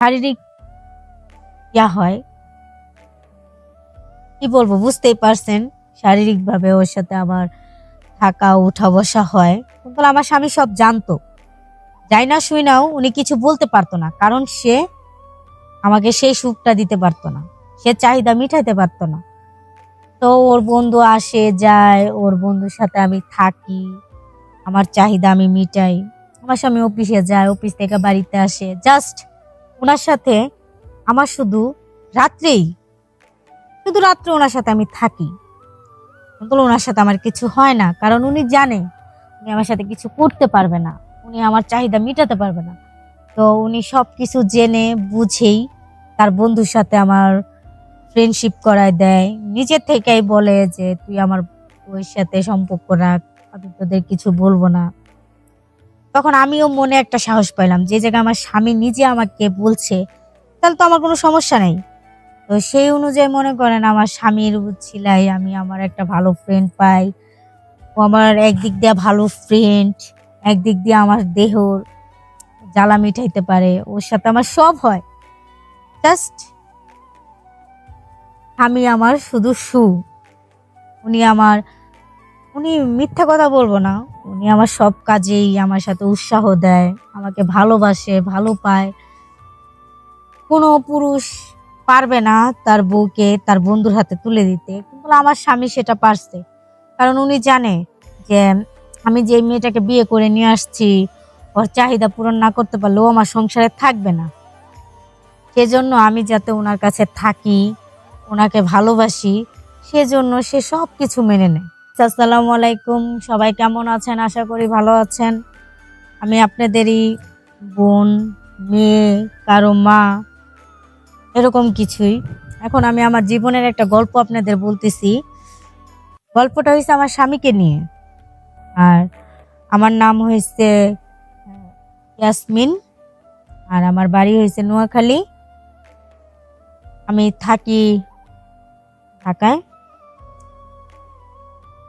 শারীরিক হয়, কি বলবো, বুঝতেই পারছেন। শারীরিকভাবে ওর সাথে আমার থাকা উঠা বসা হয়, কিন্তু আমার স্বামী সব জানতো। যাই না শুই নাও উনি কিছু বলতে পারতো না, কারণ সে আমাকে সেই সুখটা দিতে পারতো না, সে চাহিদা মিটাইতে পারতো না। তো ওর বন্ধু আসে যায়, ওর বন্ধুর সাথে আমি থাকি, আমার চাহিদা আমি মিটাই। আমার স্বামী অফিসে যায়, অফিস থেকে বাড়িতে আসে, জাস্ট ওনার সাথে আমার শুধু রাত্রে ওনার সাথে আমি থাকি। কিন্তু ওনার সাথে আমার কিছু হয় না, কারণ উনি জানে উনি আমার সাথে কিছু করতে পারবে না, উনি আমার চাহিদা মিটাতে পারবে না। তো উনি সব কিছু জেনে বুঝেই তার বন্ধুর সাথে আমার ফ্রেন্ডশিপ করায় দেয়, নিজের থেকেই বলে যে তুই আমার ওর সাথে সম্পর্ক রাখ, আমি তোদের কিছু বলবো না। তখন আমিও মনে একটা সাহস পাইলাম, যে জায়গায় আমার স্বামী নিজে আমাকে বলছে, তাহলে তো আমার কোনো সমস্যা নেই। তো সেই অনুযায়ী মনে করেন আমার স্বামীর উছিলাই আমি আমার একটা ভালো ফ্রেন্ড পাই। ও আমার একদিক দিয়ে ভালো ফ্রেন্ড, একদিক দিয়ে আমার দেহর জ্বালা মিটাইতে পারে, ওর সাথে আমার সব হয়। জাস্ট স্বামী আমার শুধু উনি আমার উনি মিথ্যা কথা বলবো না, উনি আমার সব কাজেই আমার সাথে উৎসাহ দেয়, আমাকে ভালোবাসে, ভালো পায়। কোনো পুরুষ পারবে না তার বউকে তার বন্ধুর হাতে তুলে দিতে, কিন্তু আমার স্বামী সেটা পারছে। কারণ উনি জানে যে আমি যে মেয়েটাকে বিয়ে করে নিয়ে আসছি, ওর চাহিদা পূরণ না করতে পারলে ও আমার সংসারে থাকবে না। সেজন্য আমি যাতে ওনার কাছে থাকি, ওনাকে ভালোবাসি, সেজন্য সে সব কিছু মেনে নেয়। আসসালামু আলাইকুম, সবাই কেমন আছেন? আশা করি ভালো আছেন। আমি আপনাদেরই বোন, মেয়ে, কারো মা, এরকম কিছুই। এখন আমি আমার জীবনের একটা গল্প আপনাদের বলতেছি। গল্পটা হয়েছে আমার স্বামীকে নিয়ে। আর আমার নাম হয়েছে ইয়াসমিন, আর আমার বাড়ি হয়েছে নোয়াখালী। আমি থাকি ঢাকায়।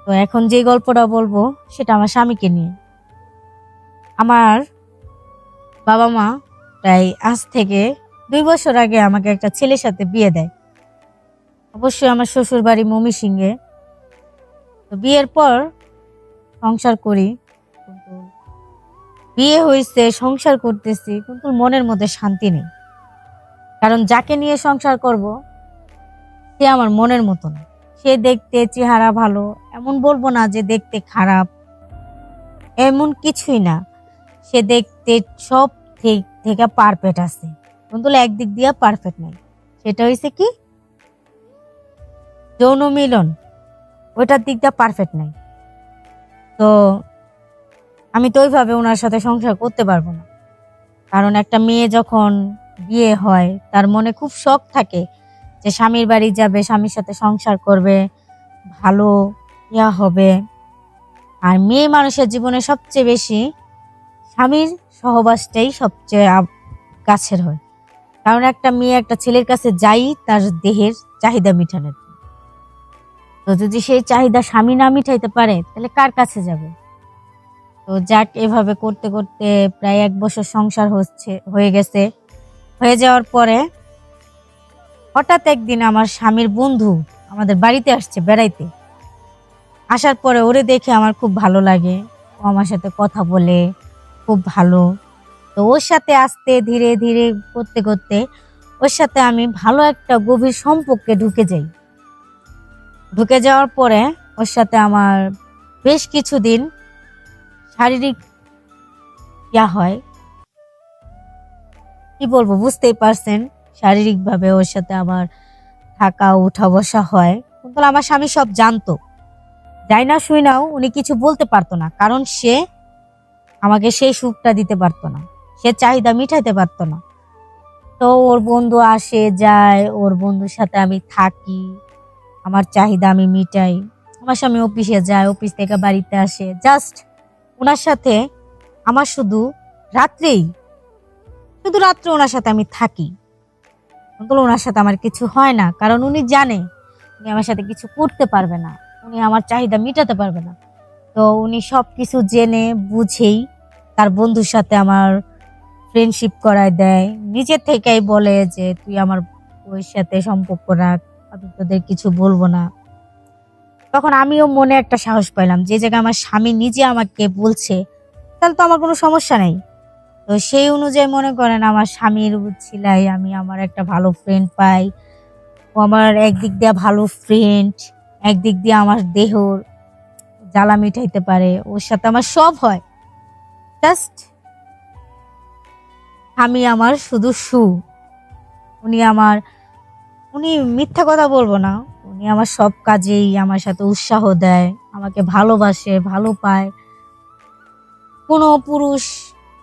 তো এখন যে গল্পটা বলবো সেটা আমার স্বামীকে নিয়ে। আমার বাবা মা প্রায় আজ থেকে 2 বছর আগে আমাকে একটা ছেলের সাথে বিয়ে দেয়। অবশ্যই আমার শ্বশুর বাড়ি ময়মনসিংহে। তো বিয়ের পর সংসার করি, কিন্তু বিয়ে হয়েছে, সংসার করতেছি, কিন্তু মনের মধ্যে শান্তি নেই। কারণ যাকে নিয়ে সংসার করব সে আমার মনের মতো না। সে দেখতে চেহারা ভালো, এমন বলবো না যে দেখতে খারাপ, এমন কিছুই না। সে দেখতে সব ঠিক থেকে পারফেক্ট আছে, কিন্তু একদিক দিয়ে পারফেক্ট নাই। সেটা হয়েছে কি, যৌন মিলন, ওইটার দিক দিয়ে পারফেক্ট নাই। তো আমি তো ওইভাবে ওনার সাথে সংসার করতে পারবো না। কারণ একটা মেয়ে যখন বিয়ে হয় তার মনে খুব শখ থাকে যে স্বামীর বাড়ি যাবে, স্বামীর সাথে সংসার করবে, ভালো হবে। আর মেয়ে মানুষের জীবনে সবচেয়ে বেশি স্বামীর সহবাসটাই সবচেয়ে কাছের হয়। কারণ একটা মেয়ে একটা ছেলের কাছে যাই তার দেহের চাহিদা মিটানোর জন্য। তো যদি সেই চাহিদা স্বামী না মিটাইতে পারে তাহলে কার কাছে যাবে? তো যাক, এভাবে করতে করতে প্রায় 1 বছর সংসার হয়ে গেছে। হয়ে যাওয়ার পরে হঠাৎ একদিন আমার স্বামীর বন্ধু আমাদের বাড়িতে আসছে বেড়াইতে। আসার পরে ওরে দেখে আমার খুব ভালো লাগে, ও আমার সাথে কথা বলে খুব ভালো। তো ওর সাথে আস্তে ধীরে ধীরে করতে করতে ওর সাথে আমি ভালো একটা গভীর সম্পর্কে ঢুকে যাওয়ার পরে ওর সাথে আমার বেশ কিছুদিন শারীরিক হয়, কি বলবো, বুঝতেই পারছেন। শারীরিকভাবে ওর সাথে আমার থাকা উঠা বসা হয়, কিন্তু আমার স্বামী সব জানতো। যাই না শুই নাও উনি কিছু বলতে পারতো না, কারণ সে আমাকে সেই সুখটা দিতে পারতো না, সে চাহিদা মিটাইতে পারতো না। তো ওর বন্ধু আসে যায়, ওর বন্ধুর সাথে আমি থাকি, আমার চাহিদা আমি মিটাই। আমার স্বামী অফিসে যায়, অফিস থেকে বাড়িতে আসে, জাস্ট ওনার সাথে আমার শুধু রাত্রে ওনার সাথে আমি থাকি। কিন্তু ওনার সাথে আমার কিছু হয় না, কারণ উনি জানে উনি আমার সাথে কিছু করতে পারবে না, উনি আমার চাহিদা মিটাতে পারবে না। তো উনি সব কিছু জেনে বুঝেই তার বন্ধুর সাথে আমার ফ্রেন্ডশিপ করায় দেয়, নিজের থেকেই বলে যে তুই আমার ওর সাথে সম্পর্ক রাখ, আমি তোদের কিছু বলবো না। তখন আমিও মনে একটা সাহস পাইলাম, যে জায়গায় আমার স্বামী নিজে আমাকে বলছে, তাহলে তো আমার কোনো সমস্যা নেই। তো সেই অনুযায়ী মনে করেন আমার স্বামীর উছিলায় আমি আমার একটা ভালো ফ্রেন্ড পাই। ও আমার একদিক দিয়ে ভালো ফ্রেন্ড, একদিক দিয়ে আমার দেহর জ্বালা মিটাইতে পারে, ওর সাথে আমার সব হয়। জাস্ট আমি আমার শুধু উনি আমার, উনি মিথ্যা কথা বলবো না, উনি আমার সব কাজেই আমার সাথে উৎসাহ দেয়, আমাকে ভালোবাসে, ভালো পায়। কোনো পুরুষ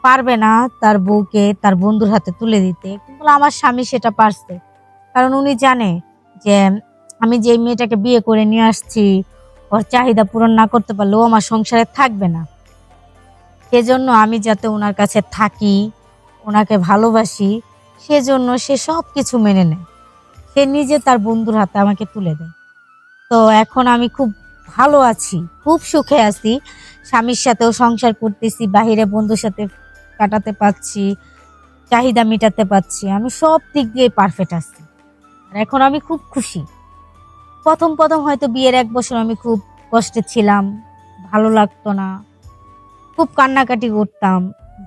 পারবে না তার বউকে তার বন্ধুর হাতে তুলে দিতে, কিন্তু আমার স্বামী সেটা পারছে। কারণ উনি জানে যে আমি যে মেয়েটাকে বিয়ে করে নিয়ে আসছি, ওর চাহিদা পূরণ না করতে পারলে ও আমার সংসারে থাকবে না। সেজন্য আমি যাতে ওনার কাছে থাকি, ওনাকে ভালোবাসি, সেজন্য সে সব কিছু মেনে নেয়। সে নিজে তার বন্ধুর হাতে আমাকে তুলে দেয়। তো এখন আমি খুব ভালো আছি, খুব সুখে আছি। স্বামীর সাথেও সংসার করতেছি, বাহিরে বন্ধুর সাথে কাটাতে পারছি, চাহিদা মেটাতে পারছি, আমি সব দিক দিয়ে পারফেক্ট আছি। আর এখন আমি খুব খুশি। প্রথম প্রথম হয়তো বিয়ের 1 বছর আমি খুব কষ্টে ছিলাম, ভালো লাগতো না, খুব কান্নাকাটি করতাম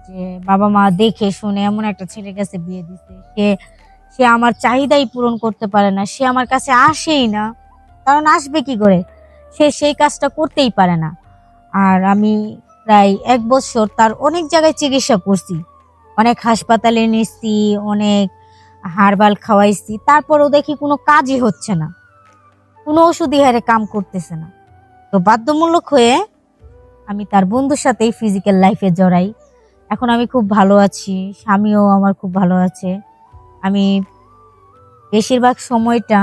যে বাবা মা দেখে শুনে এমন একটা ছেলের কাছে বিয়ে দিছে, সে সে আমার চাহিদাই পূরণ করতে পারে না, সে আমার কাছে আসেই না। কারণ আসবে কি করে, সে সেই কাজটা করতেই পারে না। আর আমি প্রায় 1 বছর তার অনেক জায়গায় চিকিৎসা করছি, অনেক হাসপাতালে নিয়েছি, অনেক হার্বাল খাওয়াইছি, তারপরও দেখি কোনো কাজই হচ্ছে না, কোনো ওষুধই হারে কাম করতেছে না। তো বাধ্যমূলক হয়ে আমি তার বন্ধুর সাথেই ফিজিক্যাল লাইফে জড়াই। এখন আমি খুব ভালো আছি, স্বামীও আমার খুব ভালো আছে। আমি বেশিরভাগ সময়টা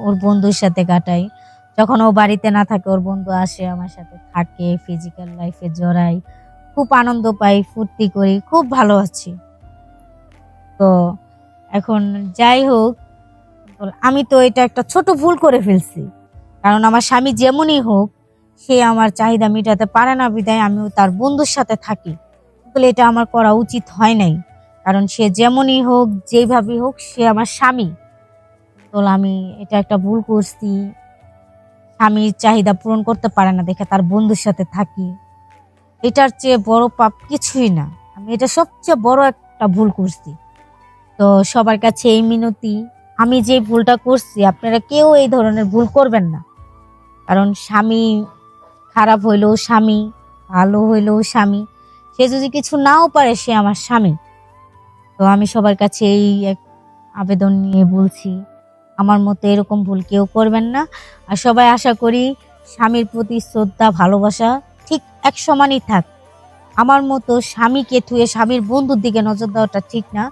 ওর বন্ধুর সাথে কাটাই। যখন ও বাড়িতে না থাকে, ওর বন্ধু আসে, আমার সাথে থাকে, ফিজিক্যাল লাইফে জড়াই, খুব আনন্দ পাই, ফুর্তি করি, খুব ভালো আছি। তো এখন যাই হোক, আমি তো এটা একটা ছোট ভুল করে ফেলছি। কারণ আমার স্বামী যেমনই হোক, সে আমার চাহিদা মেটাতে পারে না বিধায় আমিও তার বন্ধুর সাথে থাকি। আসলে এটা আমার করা উচিত হয় নাই। কারণ সে যেমনই হোক, যেভাবেই হোক, সে আমার স্বামী। তো আমি এটা একটা ভুল করছি, স্বামীর চাহিদা পূরণ করতে পারে না দেখে তার বন্ধুর সাথে থাকি। এটার চেয়ে বড় পাপ কিছুই না। আমি এটা সবচেয়ে বড় একটা ভুল করছি। তো সবার কাছে এই মিনতি, আমি যে ভুলটা করছি আপনারা কেউ এই ধরনের ভুল করবেন না। কারণ স্বামী খারাপ হইলেও স্বামী, ভালো হইলেও স্বামী, সে যদি কিছু নাও পারে সে আমার স্বামী। তো আমি সবার কাছে এই এক আবেদন নিয়ে বলছি, আমার মতো এরকম ভুল কেউ করবেন না। আর সবাই আশা করি স্বামীর প্রতি শ্রদ্ধা, ভালোবাসা ঠিক এক সমানই থাক। আমার মতো স্বামীকে থুয়ে স্বামীর বন্ধুর দিকে নজর দেওয়াটা ঠিক না।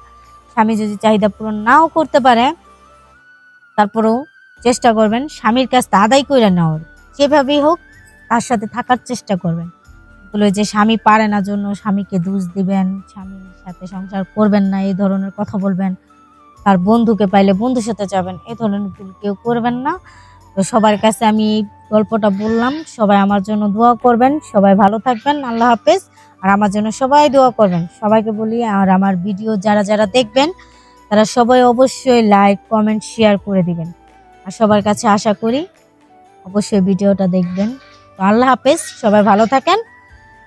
স্বামী যদি চাহিদা পূরণ নাও করতে পারে, তারপরেও চেষ্টা করবেন স্বামীর কাজটা আদায় করে নেওয়ার, যেভাবেই হোক তার সাথে থাকার চেষ্টা করবেন। বলে যে স্বামী পারে না জন্য স্বামীকে দোষ দিবেন, স্বামীর সাথে সংসার করবেন না, এই ধরনের কথা বলবেন, তার বন্ধুকে পাইলে বন্ধুর সাথে যাবেন, এই ধরনের ভুল কেউ করবেন না। তো সবার কাছে আমি এই গল্পটা বললাম, সবাই আমার জন্য দোয়া করবেন, সবাই ভালো থাকবেন, আল্লাহ হাফেজ। আর আমার জন্য সবাই দোয়া করবেন, সবাইকে বলি। আর আমার ভিডিও যারা যারা দেখবেন তারা সবাই অবশ্যই লাইক, কমেন্ট, শেয়ার করে দিবেন। আর সবার কাছে আশা করি অবশ্যই ভিডিওটা দেখবেন। তো আল্লাহ হাফেজ, সবাই ভালো থাকেন।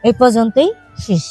এই পর্যন্তই শেষ।